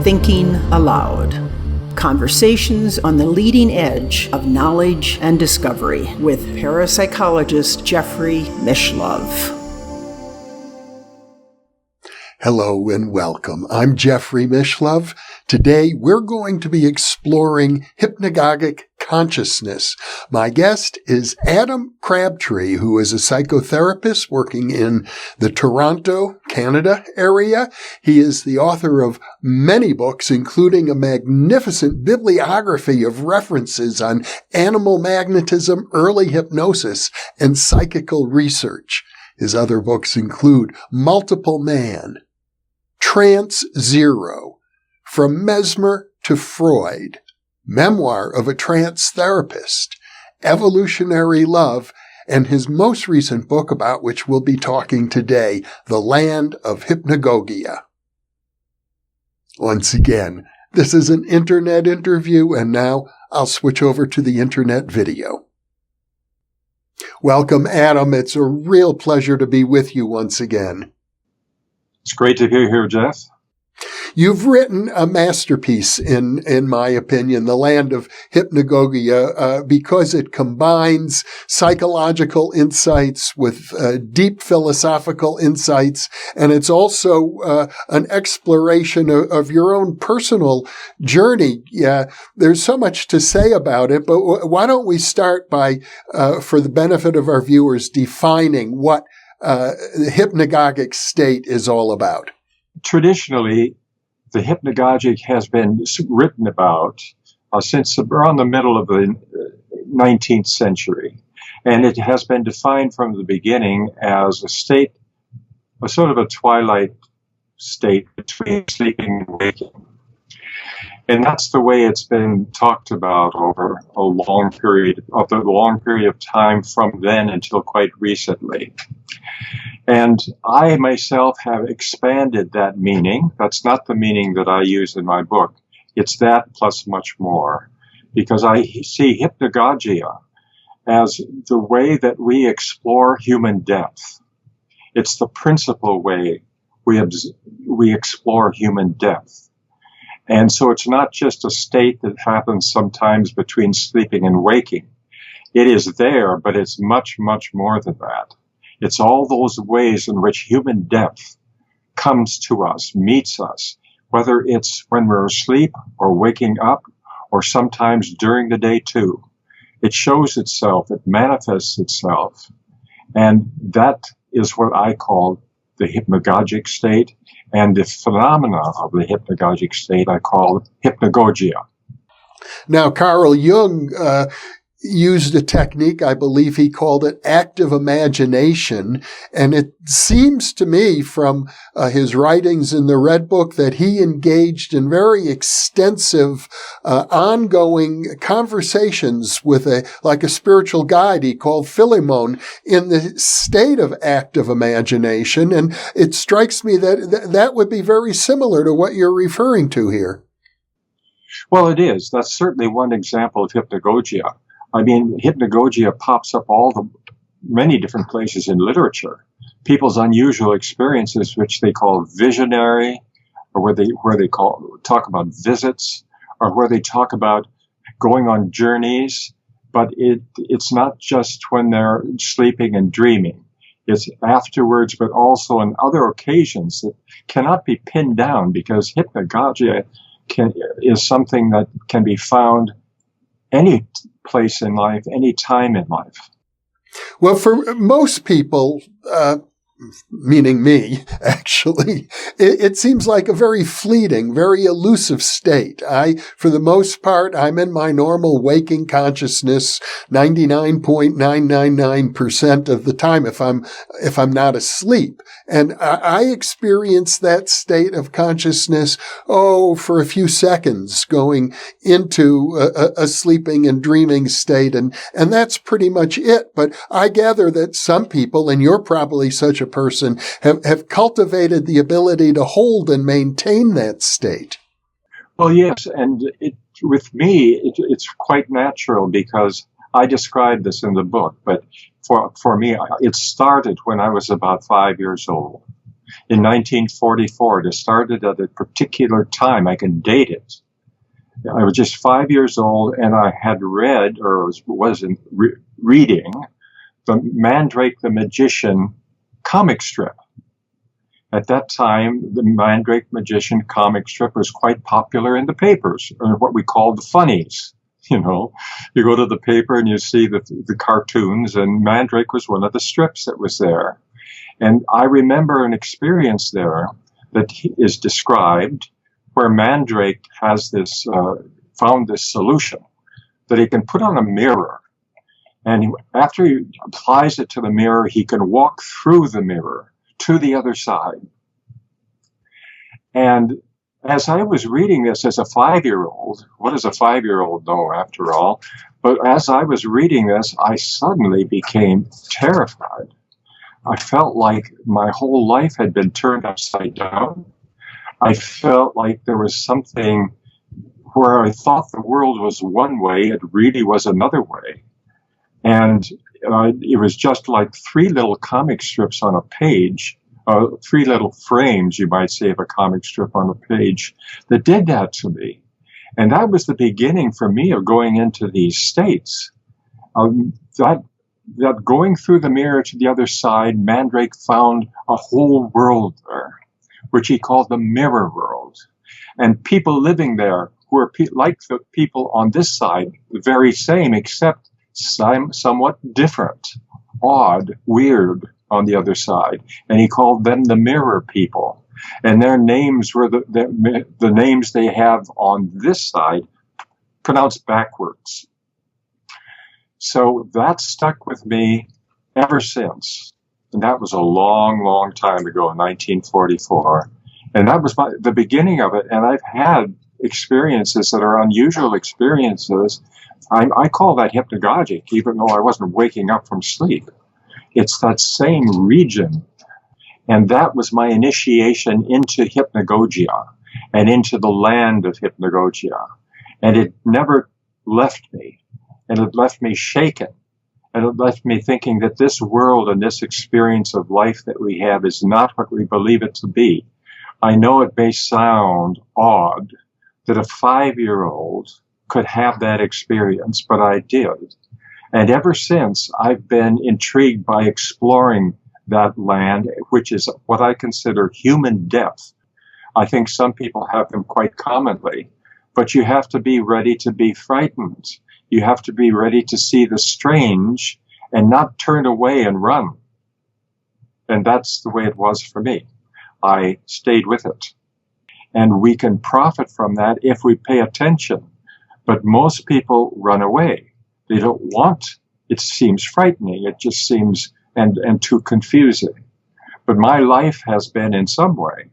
Thinking Aloud. Conversations on the leading edge of knowledge and discovery with parapsychologist Jeffrey Mishlove. Hello and welcome. I'm Jeffrey Mishlove. Today we're going to be exploring hypnagogic consciousness. My guest is Adam Crabtree, who is a psychotherapist working in the Toronto, Canada area. He is the author of many books, including a magnificent bibliography of references on animal magnetism, early hypnosis, and psychical research. His other books include Multiple Man, Trance Zero, From Mesmer to Freud, Memoir of a Trance Therapist, Evolutionary Love, and his most recent book about which we'll be talking today, The Land of Hypnagogia. Once again, this is an internet interview, and now I'll switch over to the internet video. Welcome, Adam. It's a real pleasure to be with you once again. It's great to be here, Jeff. You've written a masterpiece, in my opinion, The Land of Hypnagogia, because it combines psychological insights with deep philosophical insights, and it's also an exploration of your own personal journey. Yeah, there's so much to say about it, but why don't we start by, for the benefit of our viewers, defining what the hypnagogic state is all about? Traditionally, the hypnagogic has been written about since around the middle of the 19th century. And it has been defined from the beginning as a state, a sort of a twilight state between sleeping and waking. And that's the way it's been talked about over a long period of time from then until quite recently. And I myself have expanded that meaning. That's not the meaning that I use in my book. It's that plus much more, because I see hypnagogia as the way that we explore human depth. It's the principal way we explore human depth. And so it's not just a state that happens sometimes between sleeping and waking. It is there, but it's much, much more than that. It's all those ways in which human depth comes to us, meets us, whether it's when we're asleep or waking up, or sometimes during the day too. It shows itself, it manifests itself. And that is what I call the hypnagogic state, and the phenomena of the hypnagogic state I call hypnagogia. Now, Carl Jung used a technique, I believe he called it active imagination, and it seems to me from his writings in the Red Book that he engaged in very extensive ongoing conversations with like a spiritual guide he called Philemon in the state of active imagination, and it strikes me that would be very similar to what you're referring to here. Well, it is. That's certainly one example of hypnagogia. I mean, hypnagogia pops up many different places in literature. People's unusual experiences, which they call visionary, or where they talk about visits, or where they talk about going on journeys. But it's not just when they're sleeping and dreaming. It's afterwards, but also on other occasions that cannot be pinned down, because hypnagogia is something that can be found any place in life, any time in life. Well, for most people, meaning me, actually, it seems like a very fleeting, very elusive state. For the most part, I'm in my normal waking consciousness 99.999% of the time if I'm not asleep. And I experience that state of consciousness, for a few seconds going into a sleeping and dreaming state. And that's pretty much it. But I gather that some people, and you're probably such a person, have cultivated the ability to hold and maintain that state. Well, yes, and with me, it's quite natural, because I describe this in the book, but for me, it started when I was about 5 years old. in 1944. It started at a particular time. I can date it. I was just 5 years old, and I had read, or was reading, the Mandrake the Magician comic strip. At that time, the Mandrake Magician comic strip was quite popular in the papers, or what we called the funnies. You know, you go to the paper and you see the cartoons, and Mandrake was one of the strips that was there. And I remember an experience there that is described where Mandrake has this, found this solution that he can put on a mirror. And after he applies it to the mirror, he can walk through the mirror to the other side. And as I was reading this as a 5-year-old, what does a 5-year-old know after all? But as I was reading this, I suddenly became terrified. I felt like my whole life had been turned upside down. I felt like there was something where I thought the world was one way, it really was another way. And it was just like 3 little comic strips on a page, 3 little frames, you might say, of a comic strip on a page that did that to me. And that was the beginning for me of going into these states. That going through the mirror to the other side, Mandrake found a whole world there, which he called the mirror world. And people living there who are like the people on this side, the very same, except somewhat different, odd, weird on the other side. And he called them the mirror people. And their names were the names they have on this side, pronounced backwards. So that stuck with me ever since. And that was a long, long time ago in 1944. And that was the beginning of it. And I've had experiences that are unusual experiences. I call that hypnagogic, even though I wasn't waking up from sleep. It's that same region. And that was my initiation into hypnagogia and into the land of hypnagogia. And it never left me. And it left me shaken. And it left me thinking that this world and this experience of life that we have is not what we believe it to be. I know it may sound odd that a 5-year-old could have that experience, but I did. And ever since, I've been intrigued by exploring that land, which is what I consider human depth. I think some people have them quite commonly, but you have to be ready to be frightened. You have to be ready to see the strange and not turn away and run. And that's the way it was for me. I stayed with it. And we can profit from that if we pay attention. But most people run away. They don't want. It seems frightening. It just seems and too confusing. But my life has been in some way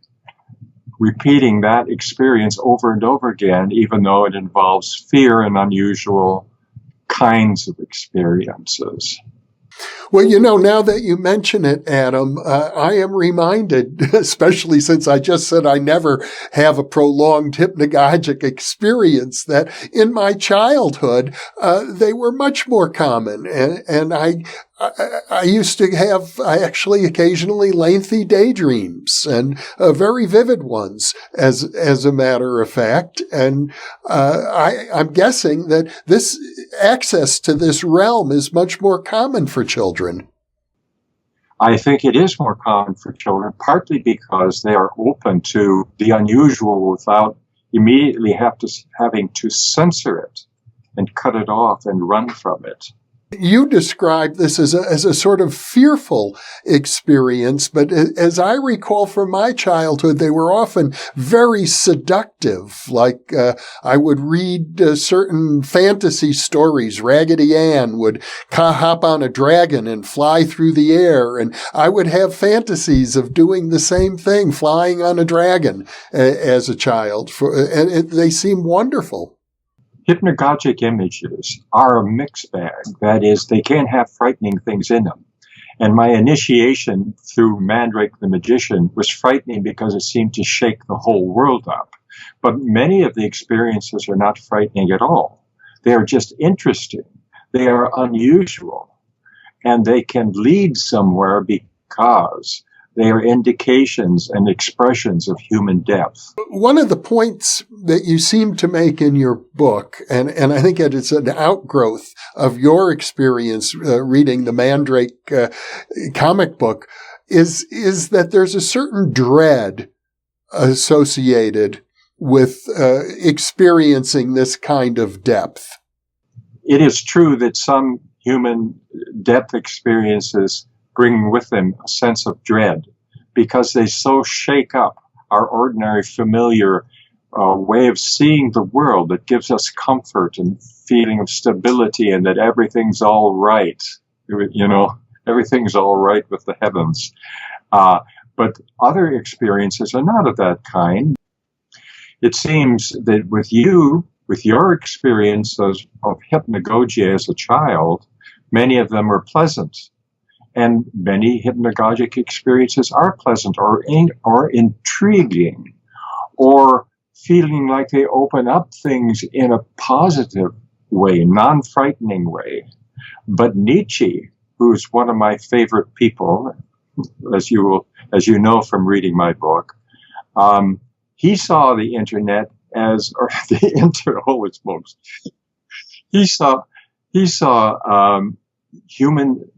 repeating that experience over and over again, even though it involves fear and unusual kinds of experiences. Well, you know, now that you mention it, Adam, I am reminded, especially since I just said I never have a prolonged hypnagogic experience, that in my childhood, they were much more common. And I used to have actually occasionally lengthy daydreams and very vivid ones, as a matter of fact. And I'm guessing that this access to this realm is much more common for children. I think it is more common for children, partly because they are open to the unusual without immediately having to censor it and cut it off and run from it. You described this as a sort of fearful experience, but as I recall from my childhood, they were often very seductive. Like I would read certain fantasy stories. Raggedy Ann would hop on a dragon and fly through the air, and I would have fantasies of doing the same thing, flying on a dragon as a child. And they seem wonderful. Hypnagogic images are a mixed bag. That is, they can have frightening things in them. And my initiation through Mandrake the Magician was frightening because it seemed to shake the whole world up. But many of the experiences are not frightening at all. They are just interesting. They are unusual. And they can lead somewhere because They are indications and expressions of human depth. One of the points that you seem to make in your book, and I think it is an outgrowth of your experience reading the Mandrake comic book, is that there's a certain dread associated with experiencing this kind of depth. It is true that some human depth experiences bring with them a sense of dread because they so shake up our ordinary familiar way of seeing the world that gives us comfort and feeling of stability and that everything's all right. You know, everything's all right with the heavens. But other experiences are not of that kind. It seems that with your experiences of hypnagogia as a child, many of them are pleasant. And many hypnagogic experiences are pleasant or intriguing or feeling like they open up things in a positive way, non-frightening way. But Nietzsche, who's one of my favorite people, as you know from reading my book, he saw the internet as, or the holy smokes, he saw human.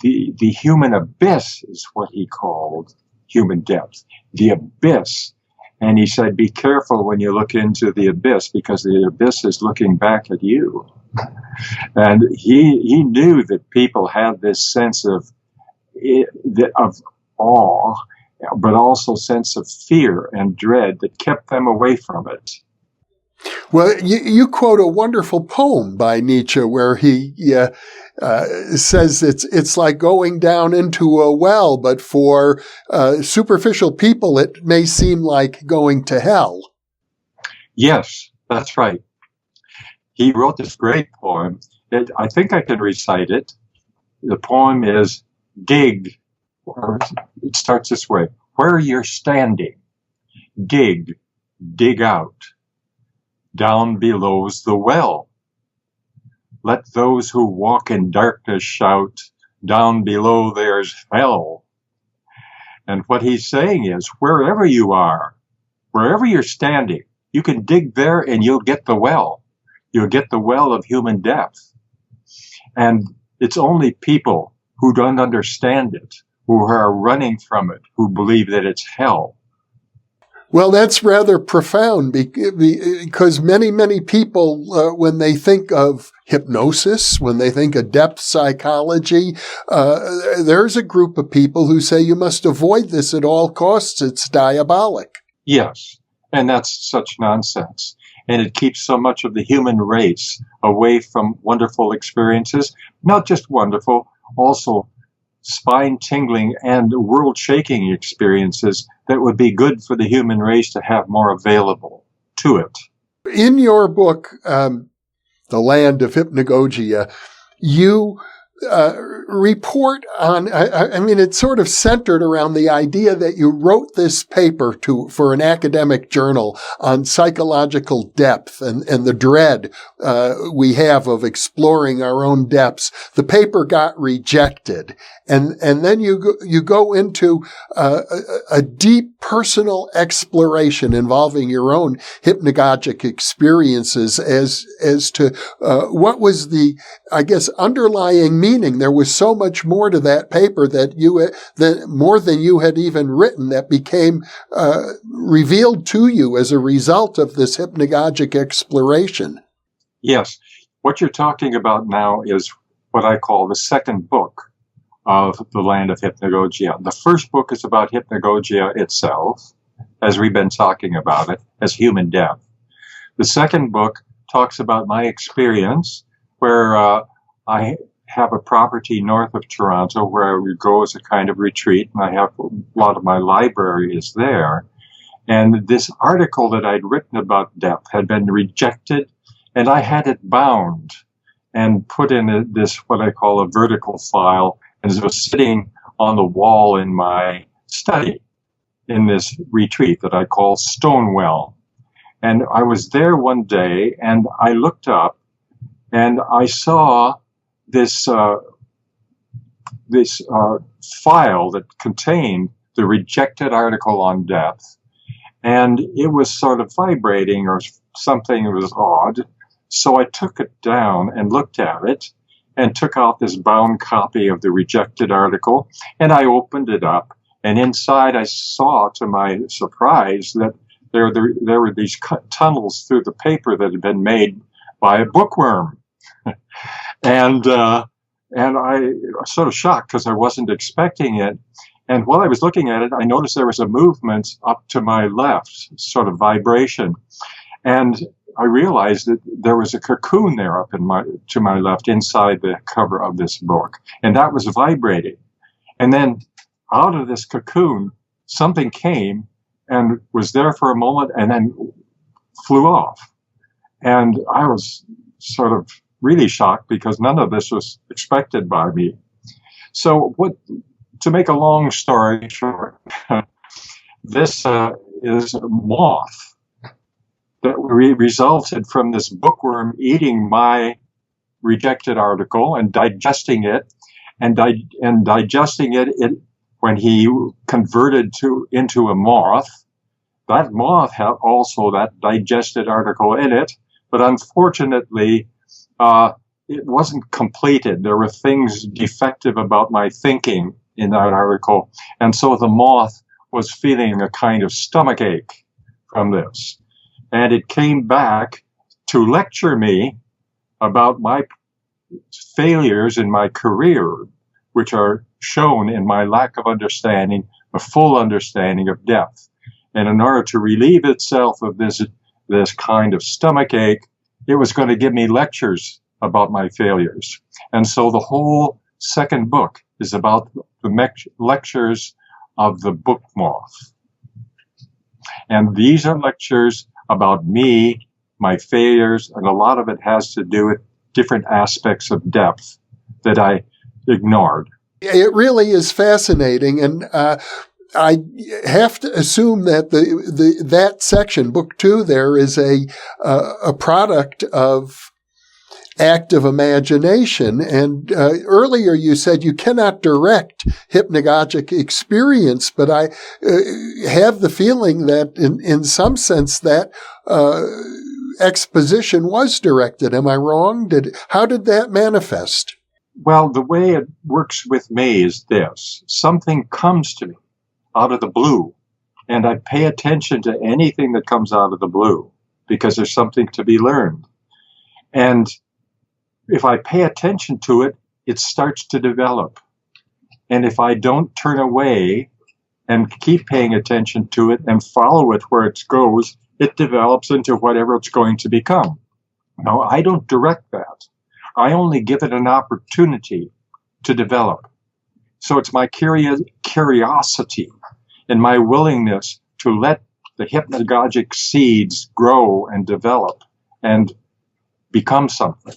The human abyss is what he called human depth, the abyss. And he said, be careful when you look into the abyss because the abyss is looking back at you. And he knew that people had this sense of awe, but also sense of fear and dread that kept them away from it. Well, you quote a wonderful poem by Nietzsche where he says it's like going down into a well, but for superficial people, it may seem like going to hell. Yes, that's right. He wrote this great poem. I think I can recite it. The poem is dig, or it starts this way. Where you're standing, dig out. Down below's the well. Let those who walk in darkness shout, down below there's hell. And what he's saying is, wherever you are, wherever you're standing, you can dig there and you'll get the well. You'll get the well of human depth. And it's only people who don't understand it, who are running from it, who believe that it's hell. Well, that's rather profound because many people, when they think of hypnosis, when they think of depth psychology, there's a group of people who say you must avoid this at all costs. It's diabolic. Yes, and that's such nonsense. And it keeps so much of the human race away from wonderful experiences, not just wonderful, also spine-tingling and world-shaking experiences that would be good for the human race to have more available to it. In your book, The Land of Hypnagogia, you report on, I mean, it's sort of centered around the idea that you wrote this paper for an academic journal on psychological depth and the dread we have of exploring our own depths. The paper got rejected. And then you go into a deep personal exploration involving your own hypnagogic experiences as to what was the, I guess, underlying meaning. There was so much more to that paper more than you had even written that became revealed to you as a result of this hypnagogic exploration. Yes. What you're talking about now is what I call the second book of The Land of Hypnagogia. The first book is about hypnagogia itself, as we've been talking about it, as human depth. The second book talks about my experience, where I have a property north of Toronto where I would go as a kind of retreat, and I have a lot of my library is there. And this article that I'd written about depth had been rejected, and I had it bound and put in this, what I call a vertical file, and it was sitting on the wall in my study in this retreat that I call Stonewell. And I was there one day, and I looked up, and I saw this file that contained the rejected article on depth, and it was sort of vibrating or something. It was odd. So I took it down and looked at it and took out this bound copy of the rejected article, and I opened it up, and inside I saw, to my surprise, that there were these tunnels through the paper that had been made by a bookworm. And I was sort of shocked because I wasn't expecting it. And while I was looking at it, I noticed there was a movement up to my left, sort of vibration. And I realized that there was a cocoon there up to my left inside the cover of this book. And that was vibrating. And then out of this cocoon, something came and was there for a moment and then flew off. And I was sort of really shocked because none of this was expected by me. So to make a long story short, this is a moth that resulted from this bookworm eating my rejected article and digesting it, and digesting it when he converted into a moth. That moth had also that digested article in it, but unfortunately, it wasn't completed. There were things defective about my thinking in that article, and so the moth was feeling a kind of stomachache from this. And it came back to lecture me about my failures in my career, which are shown in my lack of understanding, a full understanding of depth. And in order to relieve itself of this kind of stomachache, it was going to give me lectures about my failures. And so the whole second book is about the lectures of the book moth. And these are lectures about me, my failures, and a lot of it has to do with different aspects of depth that I ignored. It really is fascinating, and I have to assume that that section, book 2, there is a product of active imagination. And earlier you said you cannot direct hypnagogic experience, but I have the feeling that in some sense that exposition was directed. Am I wrong? How did that manifest? Well, the way it works with me is this. Something comes to me out of the blue, and I pay attention to anything that comes out of the blue because there's something to be learned. And if I pay attention to it, it starts to develop. And if I don't turn away and keep paying attention to it and follow it where it goes, it develops into whatever it's going to become. Now, I don't direct that. I only give it an opportunity to develop. So it's my curiosity and my willingness to let the hypnagogic seeds grow and develop and become something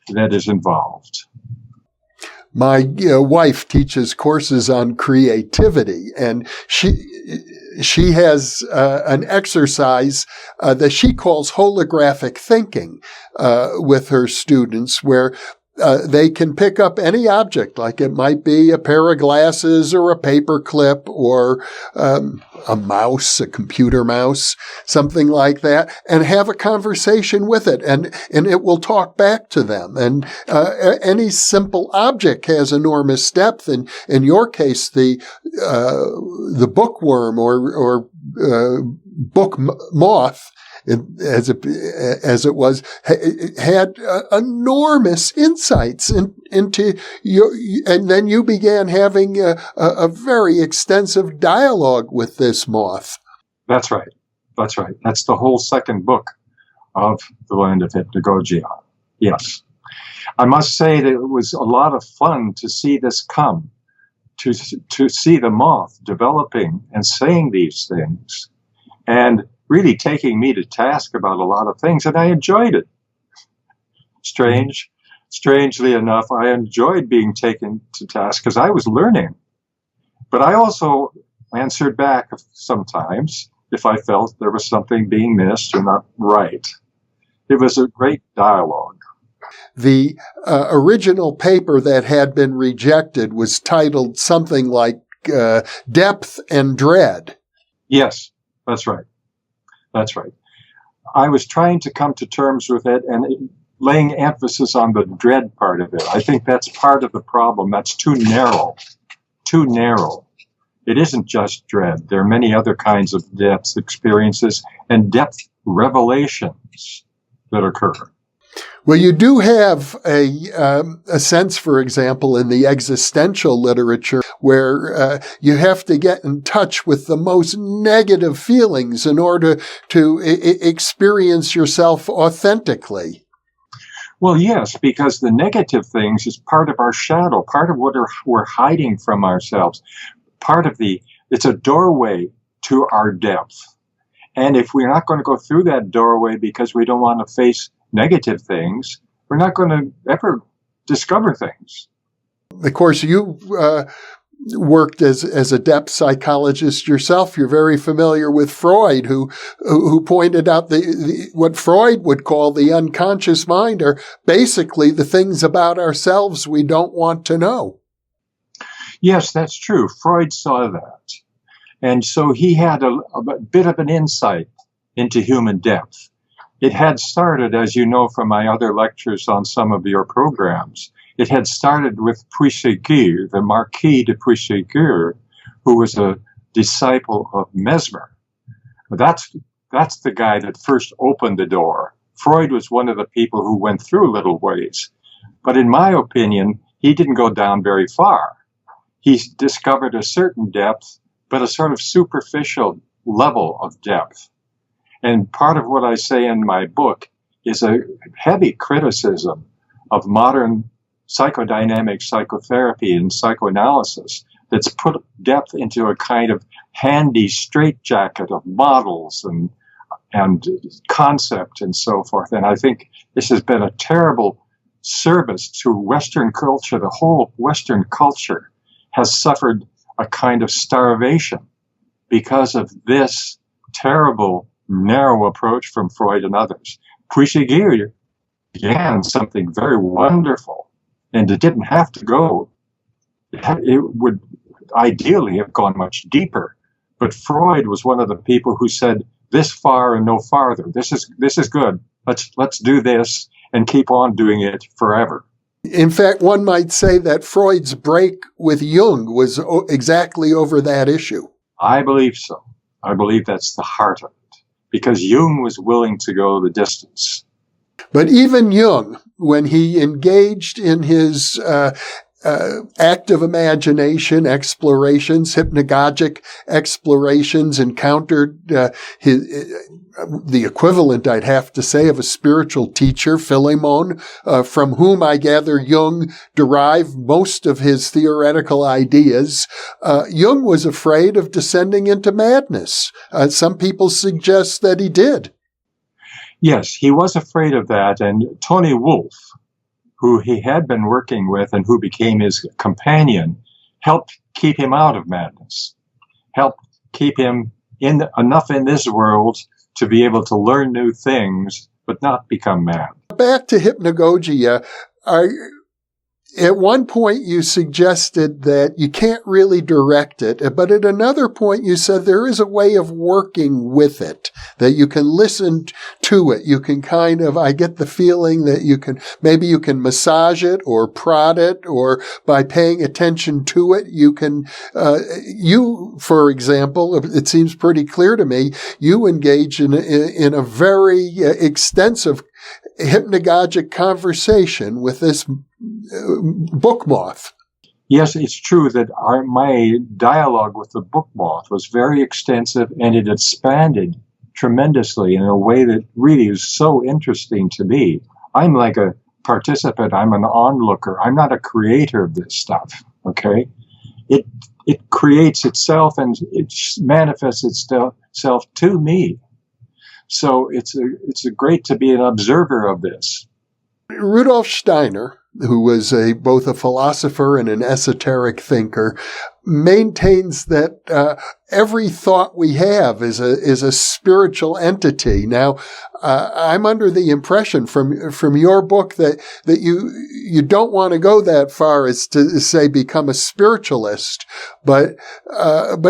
that is involved. My wife teaches courses on creativity, and she has an exercise that she calls holographic thinking with her students, where they can pick up any object, like it might be a pair of glasses or a paper clip or a mouse, a computer mouse, something like that, and have a conversation with it, and it will talk back to them. And any simple object has enormous depth. And in your case, the bookworm or book moth, as it was, had enormous insights into you, and then you began having a very extensive dialogue with this moth. That's right. That's right. That's the whole second book of The Land of Hypnagogia. Yes. I must say that it was a lot of fun to see this come, to see the moth developing and saying these things, and really taking me to task about a lot of things, and I enjoyed it. Strangely enough, I enjoyed being taken to task because I was learning. But I also answered back sometimes if I felt there was something being missed or not right. It was a great dialogue. The original paper that had been rejected was titled something like depth and dread. Yes, that's right. That's right. I was trying to come to terms with it and laying emphasis on the dread part of it. I think that's part of the problem. That's too narrow. Too narrow. It isn't just dread. There are many other kinds of depth experiences and depth revelations that occur. Well, you do have a sense, for example, in the existential literature where you have to get in touch with the most negative feelings in order to experience yourself authentically. Well, yes, because the negative things is part of our shadow, part of what we're hiding from ourselves. It's a doorway to our depth. And if we're not going to go through that doorway because we don't want to face negative things, we're not going to ever discover things. Of course, you worked as a depth psychologist yourself. You're very familiar with Freud, who pointed out what Freud would call the unconscious mind are basically the things about ourselves we don't want to know. Yes, that's true. Freud saw that. And so he had a bit of an insight into human depth. It had started, as you know from my other lectures on some of your programs, it had started with Puisségur, the Marquis de Puisségur, who was a disciple of Mesmer. That's the guy that first opened the door. Freud was one of the people who went through little ways. But in my opinion, he didn't go down very far. He discovered a certain depth, but a sort of superficial level of depth. And part of what I say in my book is a heavy criticism of modern psychodynamic psychotherapy and psychoanalysis that's put depth into a kind of handy straitjacket of models and concept and so forth. And I think this has been a terrible service to Western culture. The whole Western culture has suffered a kind of starvation because of this terrible narrow approach from Freud and others. Puisségur began something very wonderful, and it didn't have to go. It would ideally have gone much deeper, but Freud was one of the people who said, "This far and no farther. This is good. Let's do this and keep on doing it forever." In fact, one might say that Freud's break with Jung was exactly over that issue. I believe so. I believe that's the heart of it. Because Jung was willing to go the distance. But even Jung, when he engaged in his active imagination explorations, hypnagogic explorations, encountered the equivalent, I'd have to say, of a spiritual teacher, Philemon, from whom I gather Jung derived most of his theoretical ideas. Jung was afraid of descending into madness. Some people suggest that he did. Yes, he was afraid of that. And Tony Wolff, who he had been working with and who became his companion, helped keep him out of madness, helped keep him enough in this world to be able to learn new things, but not become mad. Back to Hypnagogia, at one point you suggested that you can't really direct it, but at another point you said there is a way of working with it, that you can listen to it. You can kind of, I get the feeling that maybe you can massage it or prod it, or by paying attention to it, you can, for example, it seems pretty clear to me, you engage in a very extensive hypnagogic conversation with this book moth. Yes, it's true that my dialogue with the book moth was very extensive, and it expanded tremendously in a way that really is so interesting to me. I'm like a participant. I'm an onlooker. I'm not a creator of this stuff, okay? It creates itself and it manifests itself to me. So it's great to be an observer of this. Rudolf Steiner, who was both a philosopher and an esoteric thinker, maintains that every thought we have is a spiritual entity. Now, I'm under the impression from your book that you don't want to go that far as to say become a spiritualist, but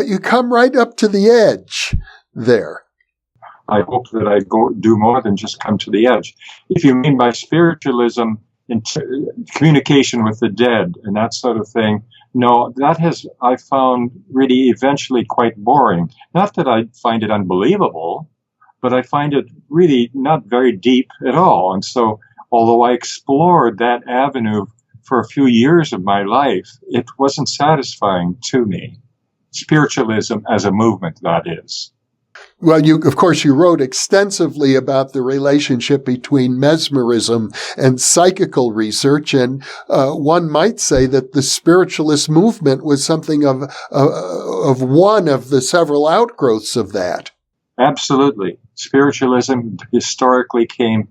you come right up to the edge there. I hope that I do more than just come to the edge. If you mean by spiritualism, communication with the dead and that sort of thing, no, I found really eventually quite boring. Not that I find it unbelievable, but I find it really not very deep at all. And so, although I explored that avenue for a few years of my life, it wasn't satisfying to me. Spiritualism as a movement, that is. Well, of course, you wrote extensively about the relationship between mesmerism and psychical research, and one might say that the spiritualist movement was something of one of the several outgrowths of that. Absolutely. Spiritualism historically came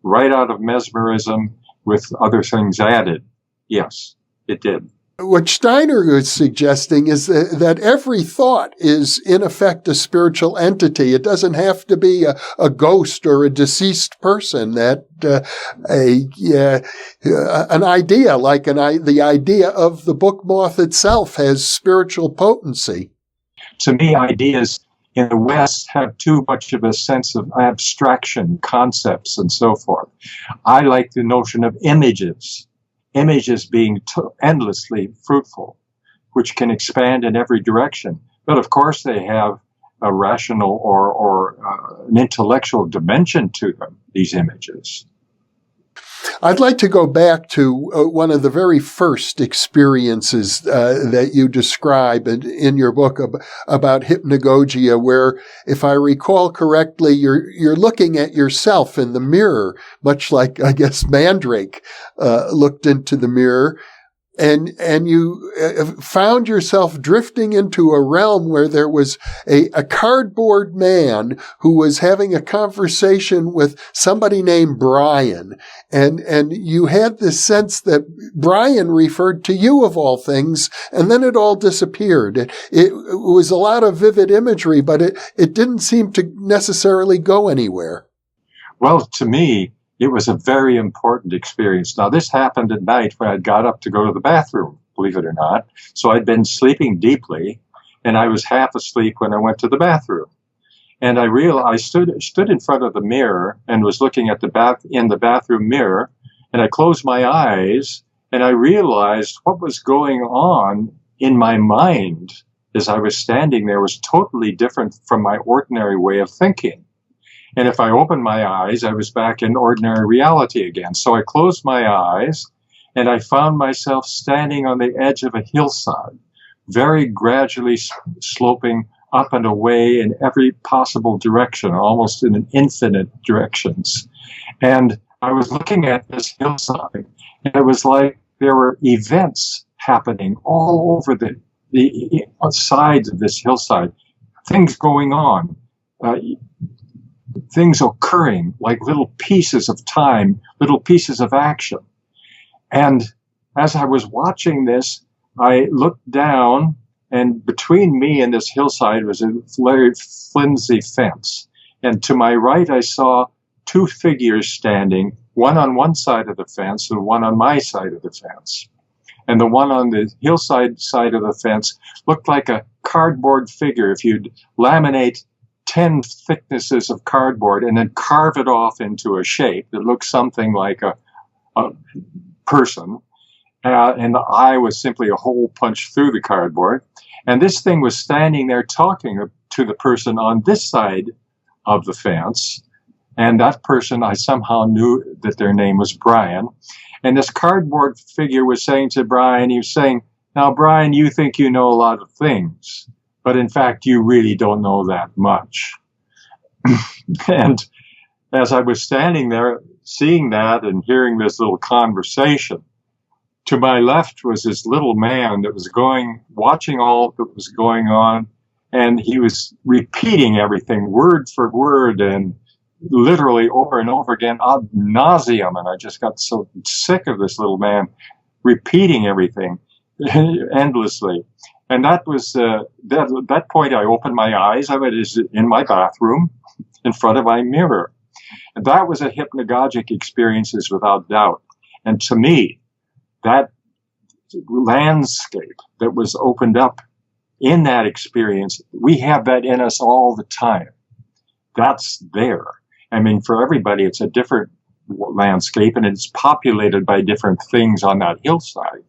right out of mesmerism with other things added. Yes, it did. What Steiner is suggesting is that every thought is, in effect, a spiritual entity. It doesn't have to be a ghost or a deceased person. That an idea like the idea of the book Moth itself has spiritual potency. To me, ideas in the West have too much of a sense of abstraction, concepts, and so forth. I like the notion of images being endlessly fruitful, which can expand in every direction. But of course, they have a rational or an intellectual dimension to them, these images. I'd like to go back to one of the very first experiences that you describe in your book about hypnagogia, where, if I recall correctly, you're looking at yourself in the mirror, much like, I guess, Mandrake looked into the mirror. And you found yourself drifting into a realm where there was a cardboard man who was having a conversation with somebody named Brian. And you had this sense that Brian referred to you of all things, and then it all disappeared. It was a lot of vivid imagery, but it didn't seem to necessarily go anywhere. Well, to me, it was a very important experience. Now, this happened at night when I got up to go to the bathroom, believe it or not. So I'd been sleeping deeply, and I was half asleep when I went to the bathroom. And I realized I stood in front of the mirror and was looking at in the bathroom mirror, and I closed my eyes, and I realized what was going on in my mind as I was standing there was totally different from my ordinary way of thinking. And if I opened my eyes, I was back in ordinary reality again. So I closed my eyes, and I found myself standing on the edge of a hillside, very gradually sloping up and away in every possible direction, almost in an infinite directions. And I was looking at this hillside, and it was like there were events happening all over the sides of this hillside, things going on, things occurring like little pieces of time, little pieces of action. And as I was watching this, I looked down, and between me and this hillside was a very flimsy fence. And to my right, I saw two figures standing, one on one side of the fence and one on my side of the fence. And the one on the hillside side of the fence looked like a cardboard figure. If you'd laminate 10 thicknesses of cardboard and then carve it off into a shape that looks something like a person, and the eye was simply a hole punched through the cardboard. And this thing was standing there talking to the person on this side of the fence. And that person, I somehow knew that their name was Brian. And this cardboard figure was saying to Brian, he was saying, "Now, Brian, you think you know a lot of things, but in fact, you really don't know that much." And as I was standing there, seeing that and hearing this little conversation, to my left was this little man that was watching all that was going on, and he was repeating everything word for word, and literally over and over again ad nauseum, and I just got so sick of this little man repeating everything endlessly. And that was that point I opened my eyes. I was in my bathroom in front of my mirror. And that was a hypnagogic experience without doubt. And to me, that landscape that was opened up in that experience, we have that in us all the time. That's there. I mean, for everybody, it's a different landscape, and it's populated by different things on that hillside.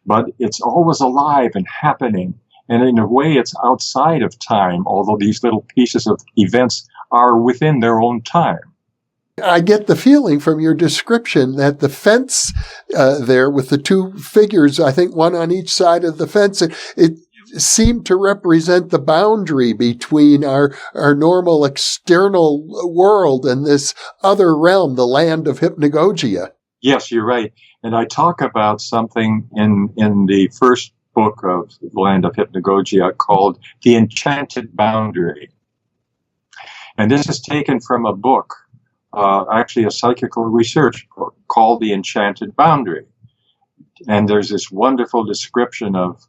But it's always alive and happening. And in a way, it's outside of time, although these little pieces of events are within their own time. I get the feeling from your description that the fence there with the two figures, I think one on each side of the fence, it seemed to represent the boundary between our normal external world and this other realm, the land of hypnagogia. Yes, you're right. And I talk about something in the first book of The Land of Hypnagogia called The Enchanted Boundary. And this is taken from a book, actually a psychical research book called The Enchanted Boundary. And there's this wonderful description of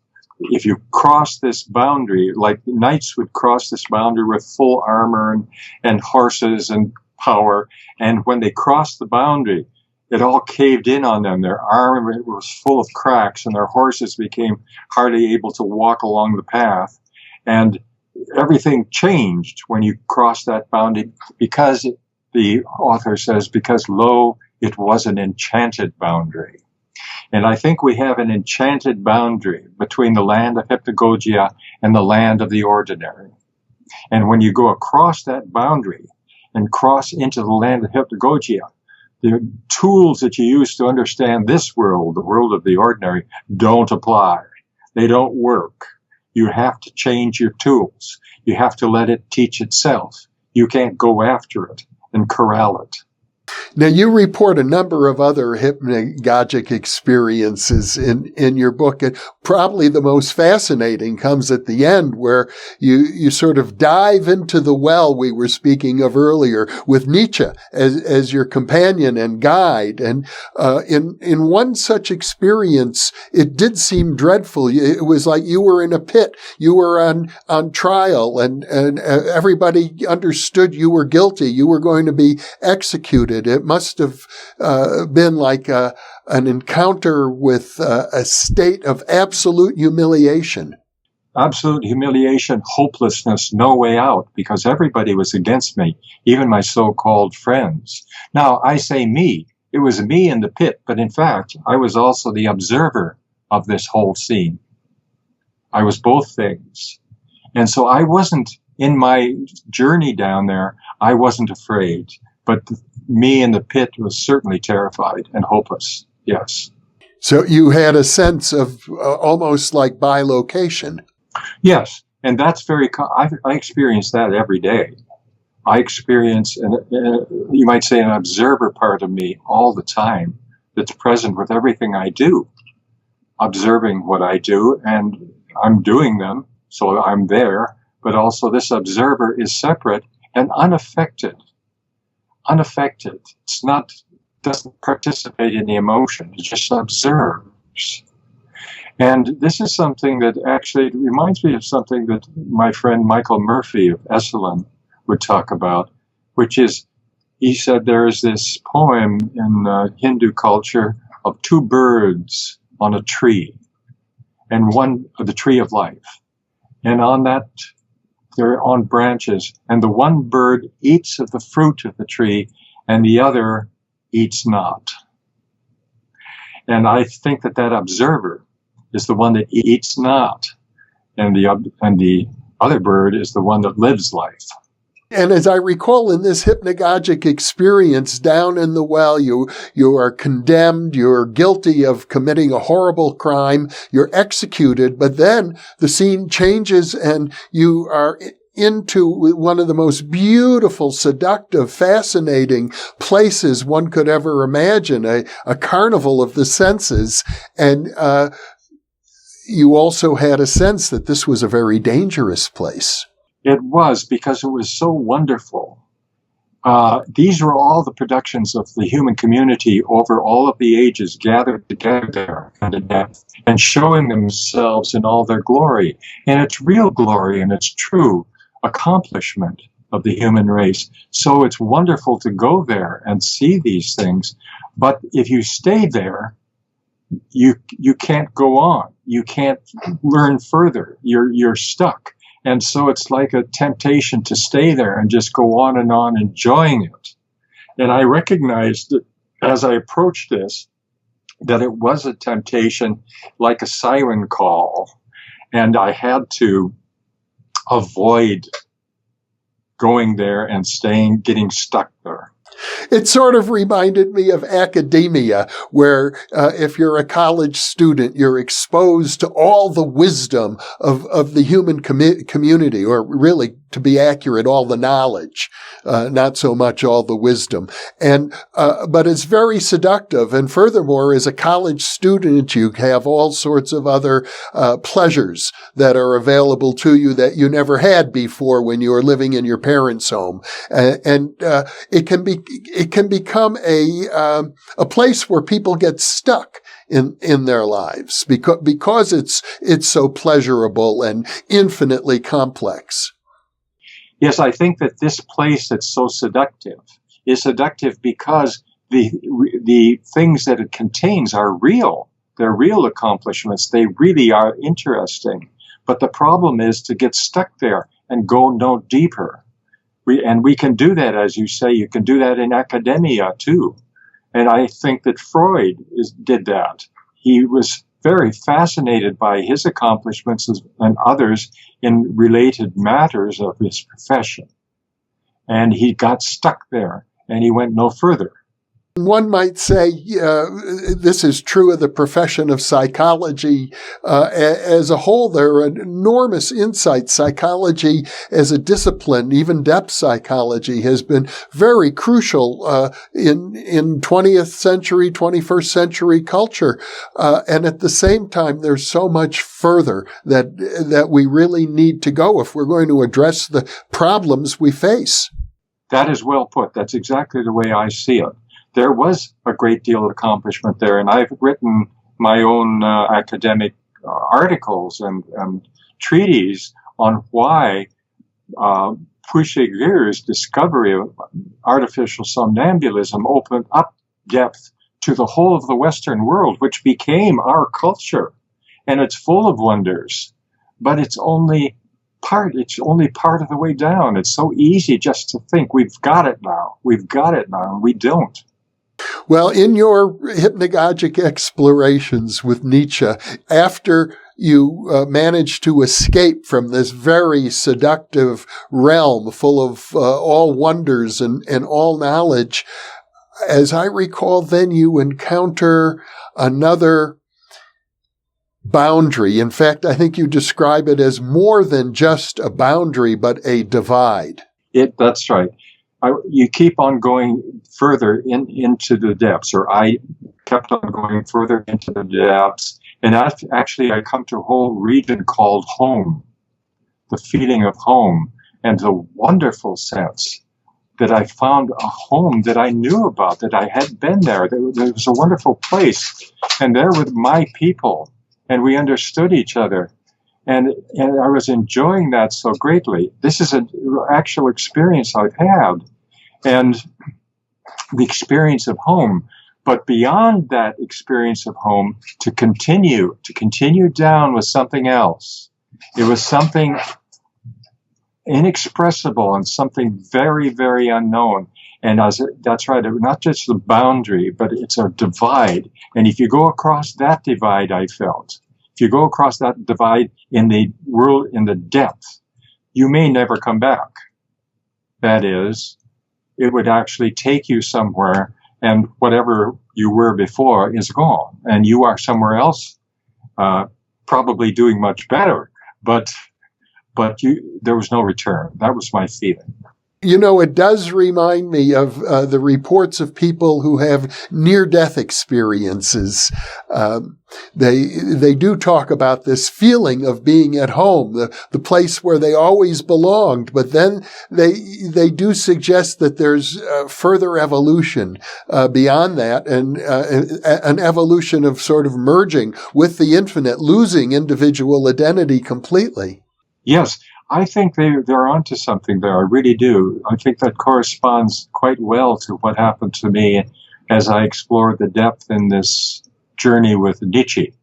if you cross this boundary, like the knights would cross this boundary with full armor and horses and power. And when they crossed the boundary, it all caved in on them. Their armor was full of cracks, and their horses became hardly able to walk along the path. And everything changed when you crossed that boundary because, the author says, because, lo, it was an enchanted boundary. And I think we have an enchanted boundary between the land of hypnagogia and the land of the ordinary. And when you go across that boundary and cross into the land of hypnagogia, the tools that you use to understand this world, the world of the ordinary, don't apply. They don't work. You have to change your tools. You have to let it teach itself. You can't go after it and corral it. Now, you report a number of other hypnagogic experiences in your book, and probably the most fascinating comes at the end, where you sort of dive into the well we were speaking of earlier with Nietzsche as your companion and guide. And in one such experience, it did seem dreadful. It was like you were in a pit. You were on trial, and everybody understood you were guilty. You were going to be executed. It must have been like an encounter with a state of absolute humiliation. Absolute humiliation, hopelessness, no way out, because everybody was against me, even my so-called friends. Now, I say me. It was me in the pit, but in fact, I was also the observer of this whole scene. I was both things. And so I wasn't, in my journey down there, I wasn't afraid. But me in the pit was certainly terrified and hopeless, yes. So you had a sense of almost like bilocation. Yes, and that's I experience that every day. I experience, you might say, an observer part of me all the time that's present with everything I do, observing what I do, and I'm doing them, so I'm there, but also this observer is separate and unaffected. Unaffected. It's not, doesn't participate in the emotion. It just observes. And this is something that actually reminds me of something that my friend Michael Murphy of Esalen would talk about, which is, he said there is this poem in Hindu culture of two birds on a tree, and one, the tree of life. And on that, they're on branches, and the one bird eats of the fruit of the tree, and the other eats not. And I think that observer is the one that eats not, and the other bird is the one that lives life. And as I recall, in this hypnagogic experience down in the well, you are condemned, you're guilty of committing a horrible crime, you're executed, but then the scene changes and you are into one of the most beautiful, seductive, fascinating places one could ever imagine, a carnival of the senses. And you also had a sense that this was a very dangerous place. It was, because it was so wonderful. these were all the productions of the human community over all of the ages gathered together and showing themselves in all their glory, and its real glory and its true accomplishment of the human race. So it's wonderful to go there and see these things. But if you stay there, you can't go on. You can't learn further. You're stuck. And so it's like a temptation to stay there and just go on enjoying it. And I recognized that as I approached this, that it was a temptation like a siren call. And I had to avoid going there and getting stuck there. It sort of reminded me of academia, where if you're a college student, you're exposed to all the wisdom of the human community, or really, to be accurate, all the knowledge, not so much all the wisdom. And but it's very seductive. And furthermore, as a college student, you have all sorts of other pleasures that are available to you that you never had before when you were living in your parents' home. And it can become a place where people get stuck in their lives because it's so pleasurable and infinitely complex. Yes, I think that this place that's so seductive is seductive because the things that it contains are real. They're real accomplishments. They really are interesting. But the problem is to get stuck there and go no deeper. We can do that, as you say. You can do that in academia too. And I think that Freud did that. He was very fascinated by his accomplishments and others in related matters of his profession. And he got stuck there, and he went no further. One might say this is true of the profession of psychology as a whole. There are enormous insights. Psychology as a discipline, even depth psychology, has been very crucial in 20th century, 21st century culture. And at the same time, there's so much further that we really need to go if we're going to address the problems we face. That is well put. That's exactly the way I see it. There was a great deal of accomplishment there, and I've written my own academic articles and treatises on why Puigcer's discovery of artificial somnambulism opened up depth to the whole of the Western world, which became our culture. And it's full of wonders, but it's only part of the way down. It's so easy just to think we've got it now, and we don't. Well, in your hypnagogic explorations with Nietzsche, after you managed to escape from this very seductive realm full of all wonders and all knowledge, as I recall, then you encounter another boundary. In fact, I think you describe it as more than just a boundary, but a divide. That's right. You keep on going further into the depths, or I kept on going further into the depths. And actually, I come to a whole region called home, the feeling of home, and the wonderful sense that I found a home that I knew about, that I had been there. There was a wonderful place, and there were my people, and we understood each other. And I was enjoying that so greatly. This is an actual experience I've had, and the experience of home. But beyond that experience of home, to continue down with something else. It was something inexpressible and something very, very unknown. And that's right, not just the boundary, but it's a divide. And if you go across that divide, I felt, if you go across that divide in the world, in the depth, you may never come back. That is, it would actually take you somewhere, and whatever you were before is gone, and you are somewhere else, probably doing much better. But there was no return. That was my feeling. You know, it does remind me of the reports of people who have near-death experiences. They do talk about this feeling of being at home, the place where they always belonged, but then they do suggest that there's further evolution beyond that, and an evolution of sort of merging with the infinite, losing individual identity completely. Yes. I think they're onto something there. I really do. I think that corresponds quite well to what happened to me as I explored the depth in this journey with Nietzsche.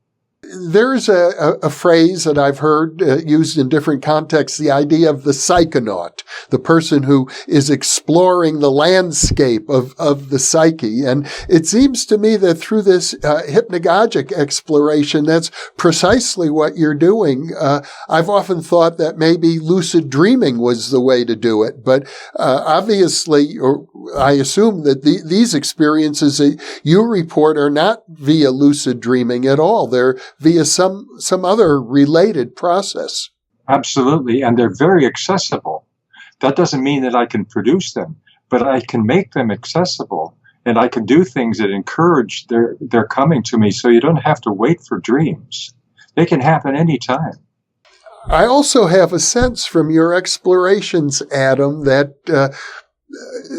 There's a phrase that I've heard used in different contexts, the idea of the psychonaut, the person who is exploring the landscape of the psyche. And it seems to me that through this hypnagogic exploration, that's precisely what you're doing. I've often thought that maybe lucid dreaming was the way to do it, but obviously, or I assume that these experiences that you report are not via lucid dreaming at all. They're via some other related process. Absolutely, and they're very accessible. That doesn't mean that I can produce them, but I can make them accessible, and I can do things that encourage their coming to me, so you don't have to wait for dreams. They can happen anytime. I also have a sense from your explorations, Adam, that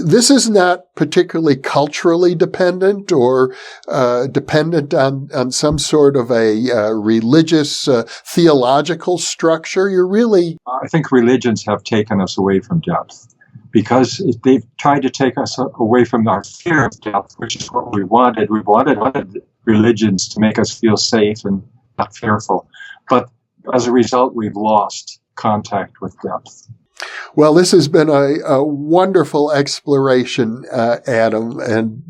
this is not particularly culturally dependent or dependent on some sort of a religious, theological structure. You're really... I think religions have taken us away from depth because they've tried to take us away from our fear of depth, which is what we wanted. We wanted religions to make us feel safe and not fearful. But as a result, we've lost contact with depth. Well, this has been a wonderful exploration, Adam, and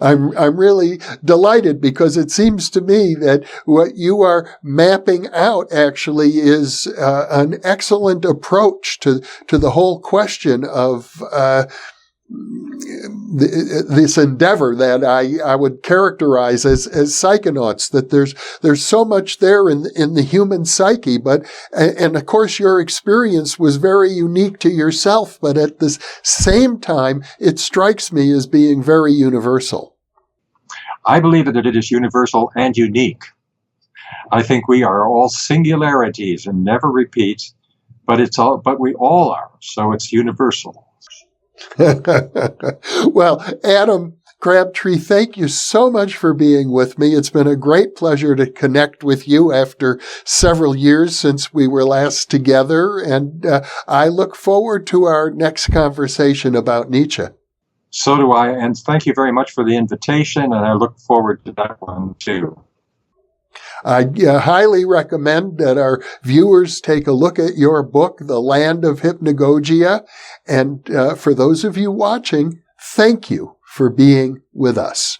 I'm really delighted because it seems to me that what you are mapping out actually is an excellent approach to the whole question of this endeavor that I would characterize as psychonauts, that there's so much there in the human psyche, and of course your experience was very unique to yourself, but at the same time, it strikes me as being very universal. I believe that it is universal and unique. I think we are all singularities and never repeat, but we all are, so it's universal. Well, Adam Crabtree, thank you so much for being with me. It's been a great pleasure to connect with you after several years since we were last together, and I look forward to our next conversation about Nietzsche. So do I, and thank you very much for the invitation, and I look forward to that one too. I highly recommend that our viewers take a look at your book, The Land of Hypnagogia. And for those of you watching, thank you for being with us.